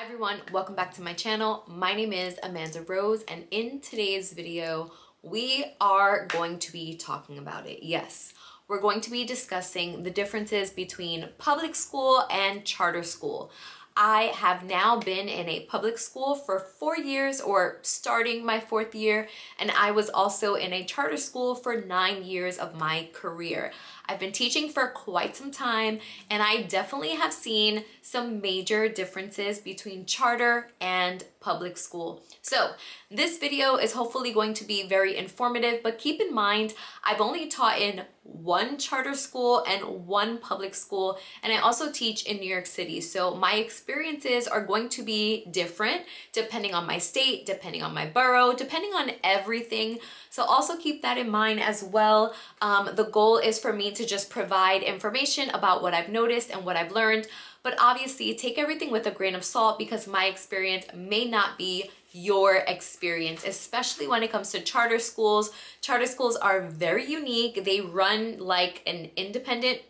everyone, welcome back to my channel. My name is Amanda Rose, and in today's video we are going to be talking about it. Yes, we're going to be discussing the differences between public school and charter school. I have now been in a public school for 4 years, or starting my 4th year, and I was also in a charter school for 9 years of my career. I've been teaching for quite some time, and I definitely have seen some major differences between charter and public school. So this video is hopefully going to be very informative, but keep in mind, I've only taught in one charter school and one public school, and I also teach in New York City. So my experiences are going to be different depending on my state, depending on my borough, depending on everything. So also keep that in mind as well. The goal is for me to just provide information about what I've noticed and what I've learned, but obviously take everything with a grain of salt because my experience may not be your experience, especially when it comes to charter schools. Charter schools are very unique. They run like an independent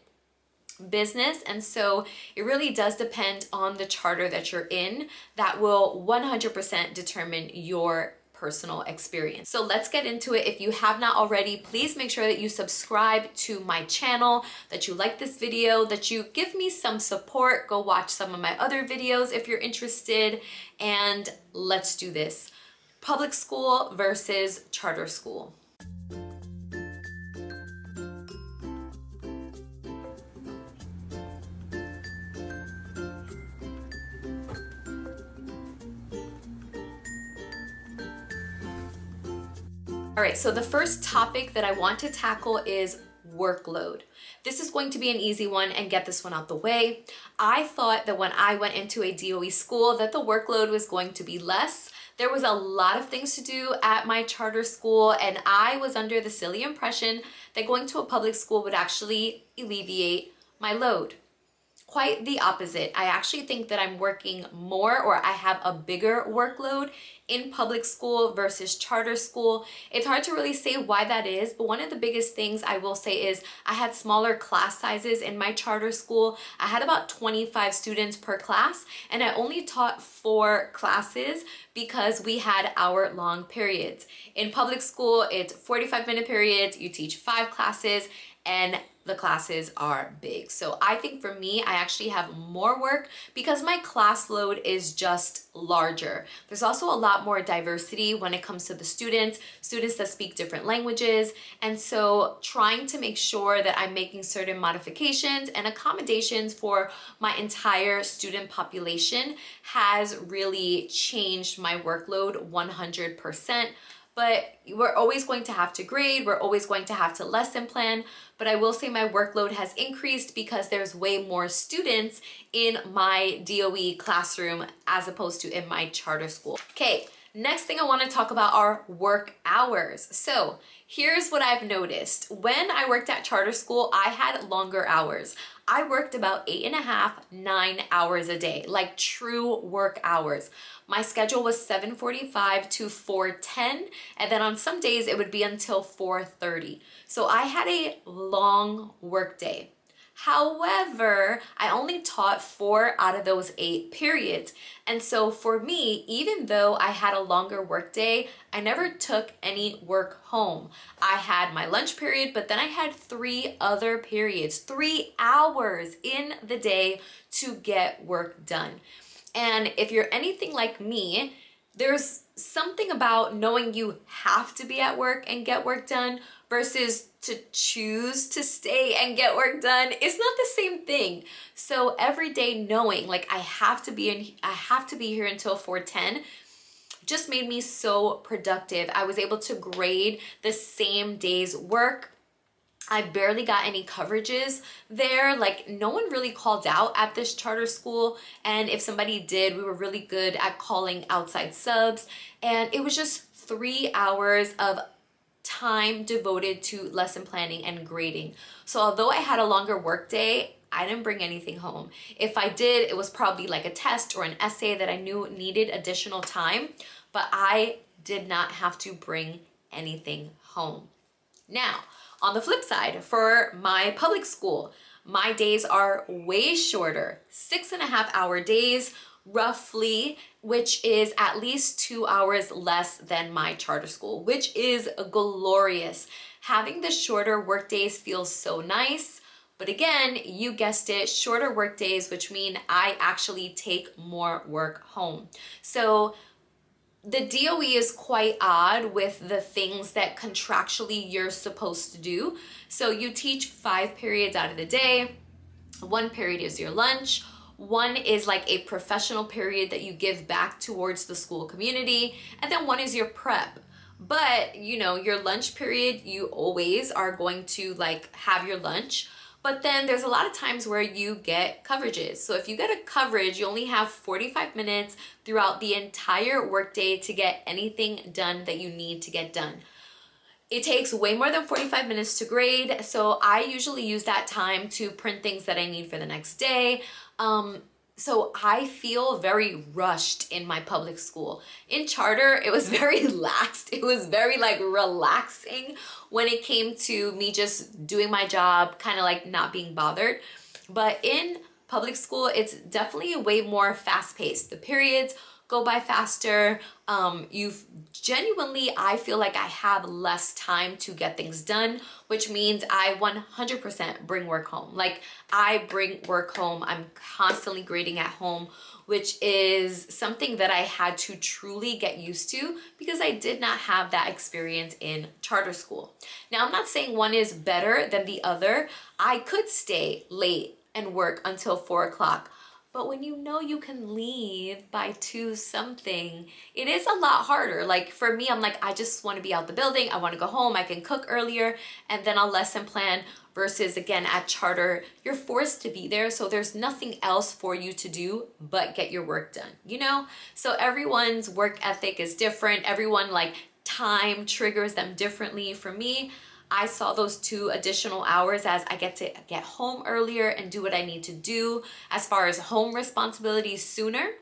business, and so it really does depend on the charter that you're in. That will 100% determine your personal experience. So let's get into it. If you have not already, please make sure that you subscribe to my channel, that you like this video, that you give me some support. Go watch some of my other videos if you're interested, and let's do this. Public school versus charter school. All right, so the first topic that I want to tackle is workload. This is going to be an easy one, and get this one out the way. I thought that when I went into a DOE school that the workload was going to be less. There was a lot of things to do at my charter school, and I was under the silly impression that going to a public school would actually alleviate my load. Quite the opposite. I actually think that I'm working more, or I have a bigger workload in public school versus charter school. It's hard to really say why that is, but one of the biggest things I will say is I had smaller class sizes in my charter school. I had about 25 students per class, and I only taught 4 classes because we had hour-long periods. In public school, it's 45-minute periods, you teach 5 classes, and the classes are big. So I think for me, I actually have more work because my class load is just larger. There's also a lot more diversity when it comes to the students that speak different languages. And so trying to make sure that I'm making certain modifications and accommodations for my entire student population has really changed my workload 100%. But we're always going to have to grade, we're always going to have to lesson plan, but I will say my workload has increased because there's way more students in my DOE classroom as opposed to in my charter school. Okay, next thing I want to talk about are work hours. So here's what I've noticed. When I worked at charter school, I had longer hours. I worked about 8.5, 9 hours a day, like true work hours. My schedule was 7:45 to 4:10, and then on some days it would be until 4:30. So I had a long work day. However, I only taught 4 out of those 8 periods. And so for me, even though I had a longer work day, I never took any work home. I had my lunch period, but then I had 3 other periods, 3 hours in the day to get work done. And if you're anything like me, there's something about knowing you have to be at work and get work done versus to choose to stay and get work done. It's not the same thing. So every day knowing like I have to be here until 4:10 just made me so productive. I was able to grade the same day's work. I barely got any coverages there. Like no one really called out at this charter school. And if somebody did, we were really good at calling outside subs. And it was just 3 hours of time devoted to lesson planning and grading. So although I had a longer work day, I didn't bring anything home. If I did, it was probably like a test or an essay that I knew needed additional time, but I did not have to bring anything home. Now, on the flip side, for my public school, my days are way shorter, 6.5-hour days roughly, which is at least 2 hours less than my charter school, which is glorious. Having the shorter work days feels so nice. But again, you guessed it, shorter work days, which mean I actually take more work home. So the DOE is quite odd with the things that contractually you're supposed to do. So you teach 5 periods out of the day. 1 period is your lunch. 1 is like a professional period that you give back towards the school community. And then 1 is your prep. But your lunch period, you always are going to like have your lunch. But then there's a lot of times where you get coverages. So if you get a coverage, you only have 45 minutes throughout the entire workday to get anything done that you need to get done. It takes way more than 45 minutes to grade, so I usually use that time to print things that I need for the next day. So I feel very rushed in my public school. In charter, it was very laxed. It was very like relaxing when it came to me just doing my job, kind of like not being bothered. But in public school, it's definitely way more fast-paced. The periods go by faster. I feel like I have less time to get things done, which means I 100% bring work home. Like I bring work home. I'm constantly grading at home, which is something that I had to truly get used to because I did not have that experience in charter school. Now, I'm not saying one is better than the other. I could stay late and work until 4 o'clock. But when you can leave by 2 something, it is a lot harder. Like for me, I'm like, I just want to be out the building. I want to go home. I can cook earlier and then I'll lesson plan versus again at charter, you're forced to be there. So there's nothing else for you to do but get your work done, So everyone's work ethic is different. Everyone like time triggers them differently. For me, I saw those 2 additional hours as I get to get home earlier and do what I need to do as far as home responsibilities sooner.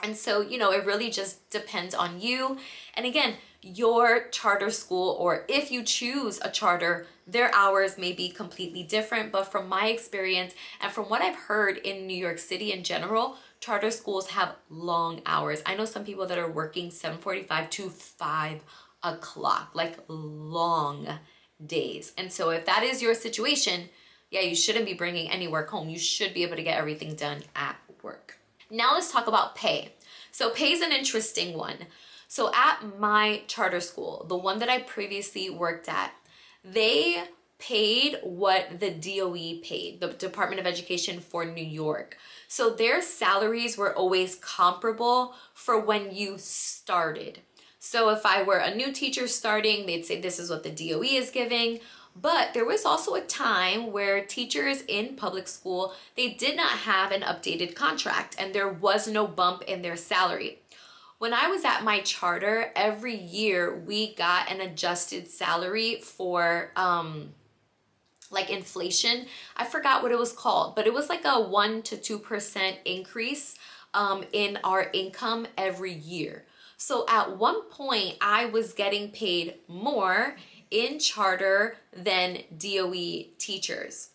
And so, it really just depends on you. And again, your charter school, or if you choose a charter, their hours may be completely different. But from my experience and from what I've heard in New York City in general, charter schools have long hours. I know some people that are working 7:45 to 5 o'clock, like long days. And so if that is your situation, yeah, you shouldn't be bringing any work home. You should be able to get everything done at work. Now let's talk about pay. So pay is an interesting one. So at my charter school, the one that I previously worked at, they paid what the DOE paid, the Department of Education for New York. So their salaries were always comparable for when you started. So if I were a new teacher starting, they'd say this is what the DOE is giving. But there was also a time where teachers in public school, they did not have an updated contract and there was no bump in their salary. When I was at my charter, every year we got an adjusted salary for like inflation. I forgot what it was called, but it was like a 1 to 2% increase in our income every year. So at one point, I was getting paid more in charter than DOE teachers.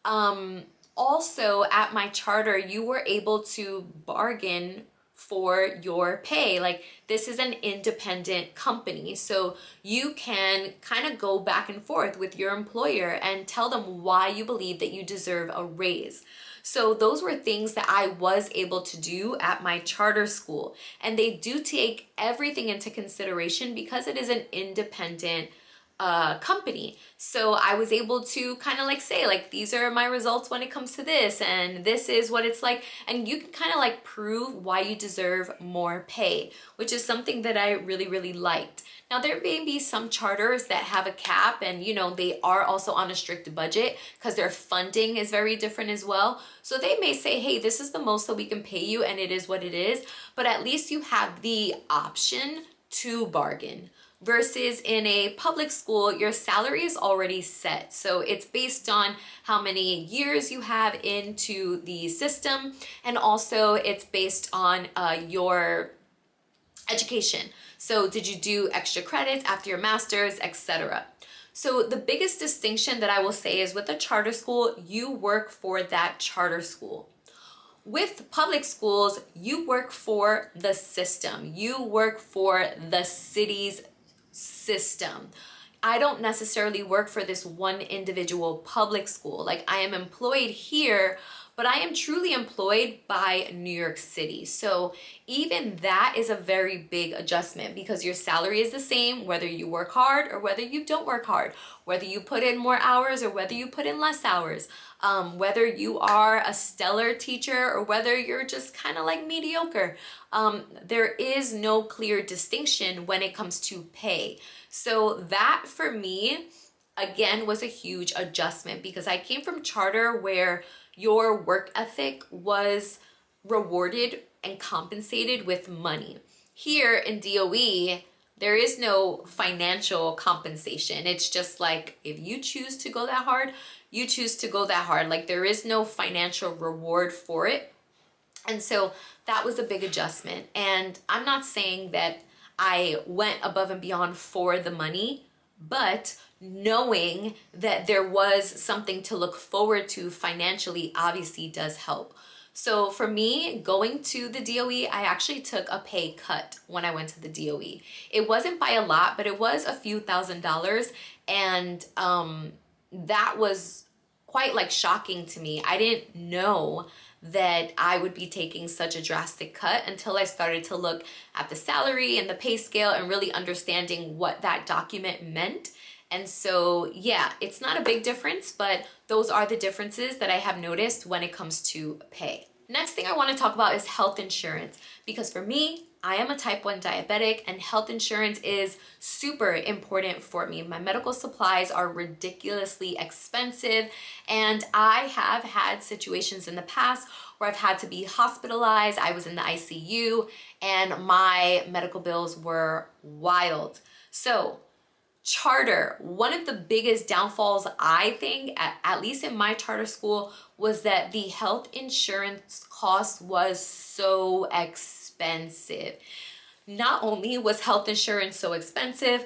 Also, at my charter, you were able to bargain for your pay. Like this is an independent company, so you can kind of go back and forth with your employer and tell them why you believe that you deserve a raise. So those were things that I was able to do at my charter school. And they do take everything into consideration because it is an independent company. So I was able to kind of like say like, these are my results when it comes to this, and this is what it's like. And you can kind of like prove why you deserve more pay, which is something that I really, really liked. Now, there may be some charters that have a cap and, they are also on a strict budget because their funding is very different as well. So they may say, hey, this is the most that we can pay you and it is what it is. But at least you have the option to bargain. Versus in a public school, your salary is already set. So it's based on how many years you have into the system. And also it's based on your education. So did you do extra credits after your master's, etc. So the biggest distinction that I will say is with a charter school, you work for that charter school. With public schools, you work for the system. You work for the city's system. I don't necessarily work for this one individual public school. Like, I am employed here, but I am truly employed by New York City. So even that is a very big adjustment, because your salary is the same whether you work hard or whether you don't work hard, whether you put in more hours or whether you put in less hours, whether you are a stellar teacher or whether you're just kind of like mediocre. There is no clear distinction when it comes to pay. So that for me, again, was a huge adjustment, because I came from charter where your work ethic was rewarded and compensated with money. Here in DOE, there is no financial compensation. It's just like, if you choose to go that hard, you choose to go that hard. Like, there is no financial reward for it. And so that was a big adjustment. And I'm not saying that I went above and beyond for the money, but knowing that there was something to look forward to financially obviously does help. So for me, going to the DOE, I actually took a pay cut when I went to the DOE. It wasn't by a lot, but it was a few $1,000s. And that was quite like shocking to me. I didn't know that I would be taking such a drastic cut until I started to look at the salary and the pay scale and really understanding what that document meant. And so, yeah, it's not a big difference, but those are the differences that I have noticed when it comes to pay. Next thing I want to talk about is health insurance, because for me, I am a type 1 diabetic and health insurance is super important for me. My medical supplies are ridiculously expensive, and I have had situations in the past where I've had to be hospitalized. I was in the ICU and my medical bills were wild. So charter, one of the biggest downfalls, I think, at least in my charter school, was that the health insurance cost was so expensive. Not only was health insurance so expensive,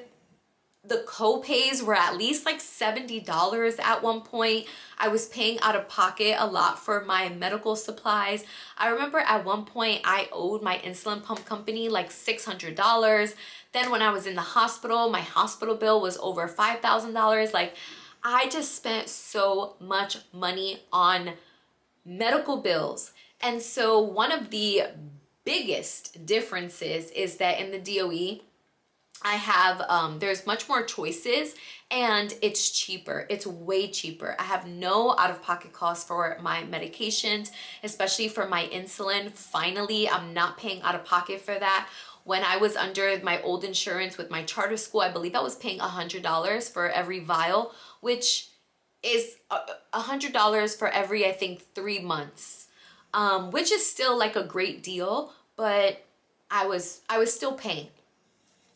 the co-pays were at least like $70 at one point. I was paying out of pocket a lot for my medical supplies. I remember at one point I owed my insulin pump company like $600. Then when I was in the hospital, my hospital bill was over $5,000. Like, I just spent so much money on medical bills. And so one of the biggest differences is that in the DOE, I have, there's much more choices and it's cheaper. It's way cheaper. I have no out-of-pocket costs for my medications, especially for my insulin. Finally, I'm not paying out of pocket for that. When I was under my old insurance with my charter school, I believe I was paying $100 for every vial, which is $100 for every, I think, 3 months, which is still like a great deal, but I was still paying.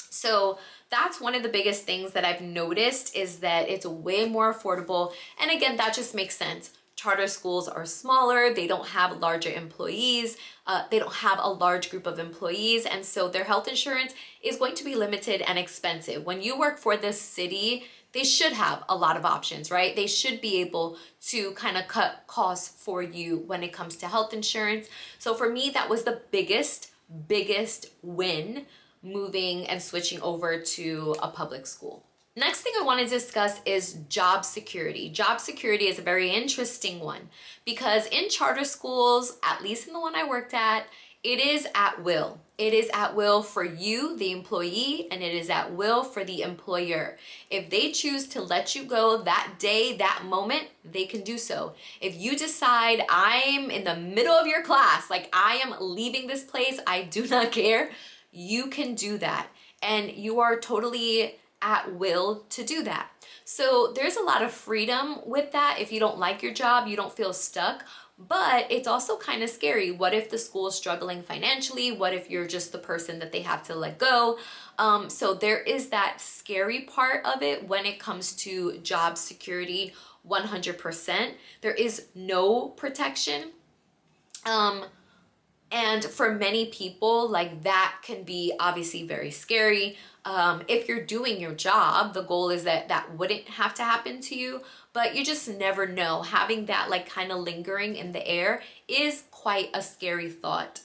So that's one of the biggest things that I've noticed, is that it's way more affordable. And again, that just makes sense. Charter schools are smaller, they don't have larger employees, they don't have a large group of employees, and so their health insurance is going to be limited and expensive. When you work for the city, they should have a lot of options, right? They should be able to kind of cut costs for you when it comes to health insurance. So for me, that was the biggest win, moving and switching over to a public school. Next thing I want to discuss is job security. Job security is a very interesting one, because in charter schools, at least in the one I worked at, it is at will. It is at will for you, the employee, and it is at will for the employer. If they choose to let you go that day, that moment, they can do so. If you decide, I'm in the middle of your class, like I am leaving this place, I do not care, you can do that. And you are totally at will to do that. So there's a lot of freedom with that. If you don't like your job, you don't feel stuck, but it's also kind of scary. What if the school is struggling financially? What if you're just the person that they have to let go? So there is that scary part of it when it comes to job security. 100%. There is no protection. And for many people, like that can be obviously very scary. If you're doing your job, the goal is that that wouldn't have to happen to you, but you just never know. Having that like kind of lingering in the air is quite a scary thought.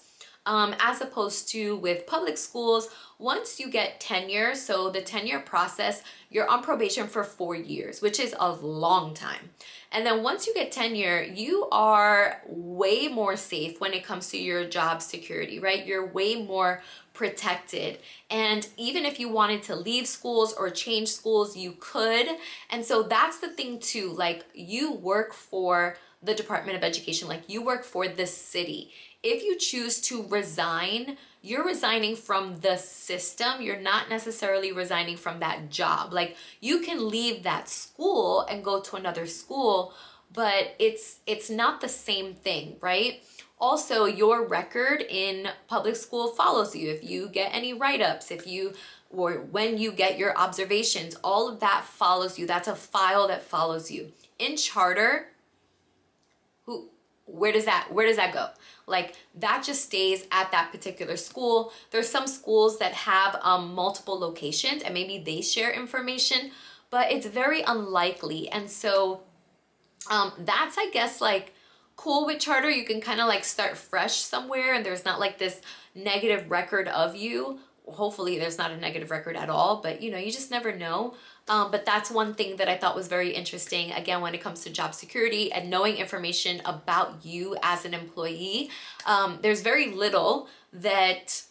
As opposed to with public schools, once you get tenure, so the tenure process, you're on probation for 4 years, which is a long time. And then once you get tenure, you are way more safe when it comes to your job security, right? You're way more protected. And even if you wanted to leave schools or change schools, you could. And so that's the thing too, like you work for the Department of Education, like you work for the city. If you choose to resign, you're resigning from the system. You're not necessarily resigning from that job. Like you can leave that school and go to another school, but it's not the same thing, right? Also, your record in public school follows you. If you get any write-ups, or when you get your observations, all of that follows you. That's a file that follows you. In charter, where does that go? Like that just stays at that particular school. There's some schools that have multiple locations and maybe they share information, but it's very unlikely. And so that's, I guess, like cool with charter. You can kind of like start fresh somewhere and there's not like this negative record of you. Hopefully there's not a negative record at all, but you know, you just never know. But that's one thing that I thought was very interesting, again, when it comes to job security and knowing information about you as an employee. There's very little that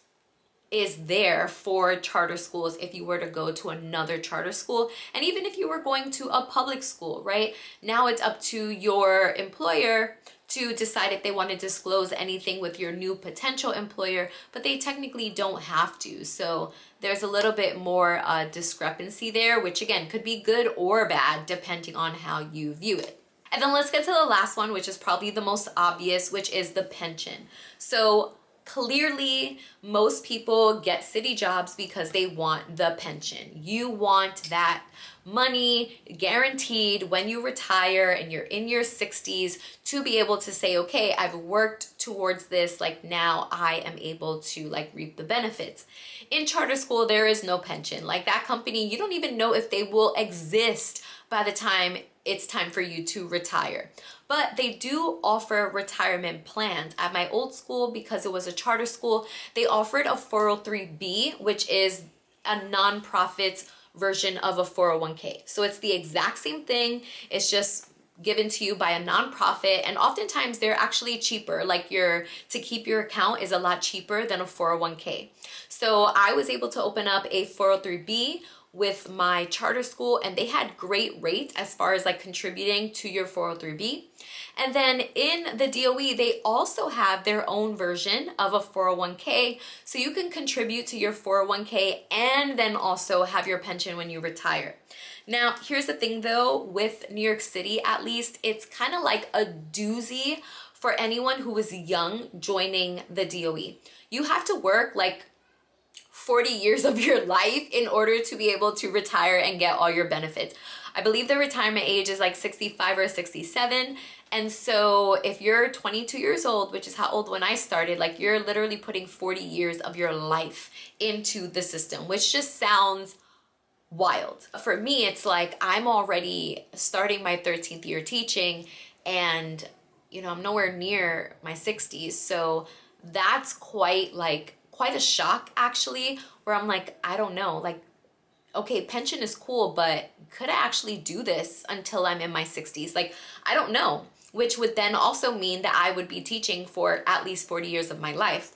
is there for charter schools if you were to go to another charter school. And even if you were going to a public school, right? Now it's up to your employer to decide if they want to disclose anything with your new potential employer, but they technically don't have to. So there's a little bit more discrepancy there, which again could be good or bad depending on how you view it. And then let's get to the last one, which is probably the most obvious, which is the pension. So clearly, most people get city jobs because they want the pension. You want that money guaranteed when you retire and you're in your 60s to be able to say, okay, I've worked towards this, like now I am able to like reap the benefits. In charter school, there is no pension. Like that company, you don't even know if they will exist by the time it's time for you to retire. But they do offer retirement plans. At my old school, because it was a charter school, they offered a 403B, which is a nonprofit's version of a 401k. So it's the exact same thing. It's just given to you by a nonprofit, and oftentimes they're actually cheaper. Like to keep your account is a lot cheaper than a 401k. So I was able to open up a 403B with my charter school, and they had great rates as far as like contributing to your 403b. And then in the DOE, they also have their own version of a 401k, so you can contribute to your 401k and then also have your pension when you retire. Now, here's the thing though, with New York City at least, it's kind of like a doozy for anyone who is young joining the DOE. You have to work like 40 years of your life in order to be able to retire and get all your benefits. I believe the retirement age is like 65 or 67. And so if you're 22 years old, which is how old when I started, like you're literally putting 40 years of your life into the system, which just sounds wild. For me, it's like I'm already starting my 13th year teaching and, you know, I'm nowhere near my 60s. So that's quite a shock actually, where I'm like, I don't know, like, okay, pension is cool, but could I actually do this until I'm in my 60s? Like, I don't know, which would then also mean that I would be teaching for at least 40 years of my life.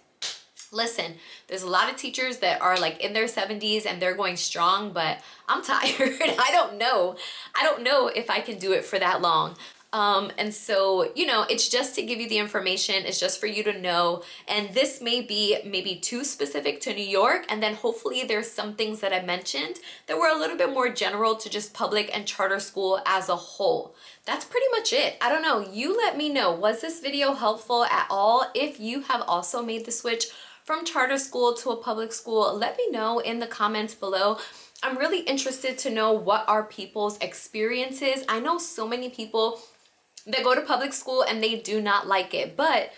Listen, there's a lot of teachers that are like in their 70s and they're going strong, but I'm tired. I don't know if I can do it for that long. And so, you know, it's just to give you the information. It's just for you to know. And this may be maybe too specific to New York. And then hopefully there's some things that I mentioned that were a little bit more general to just public and charter school as a whole. That's pretty much it. I don't know. You let me know. Was this video helpful at all? If you have also made the switch from charter school to a public school, let me know in the comments below. I'm really interested to know what are people's experiences. I know so many people that go to public school and they do not like it, but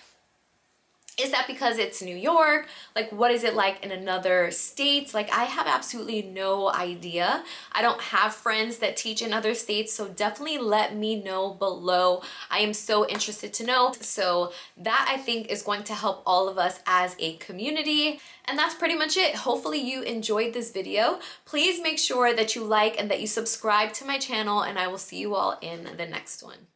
Is that because it's New York? Like, what is it like in another states? Like, I have absolutely no idea. I don't have friends that teach in other states, so definitely let me know below. I am so interested to know. So that, I think, is going to help all of us as a community. And that's pretty much it. Hopefully you enjoyed this video. Please make sure that you like and that you subscribe to my channel, and I will see you all in the next one.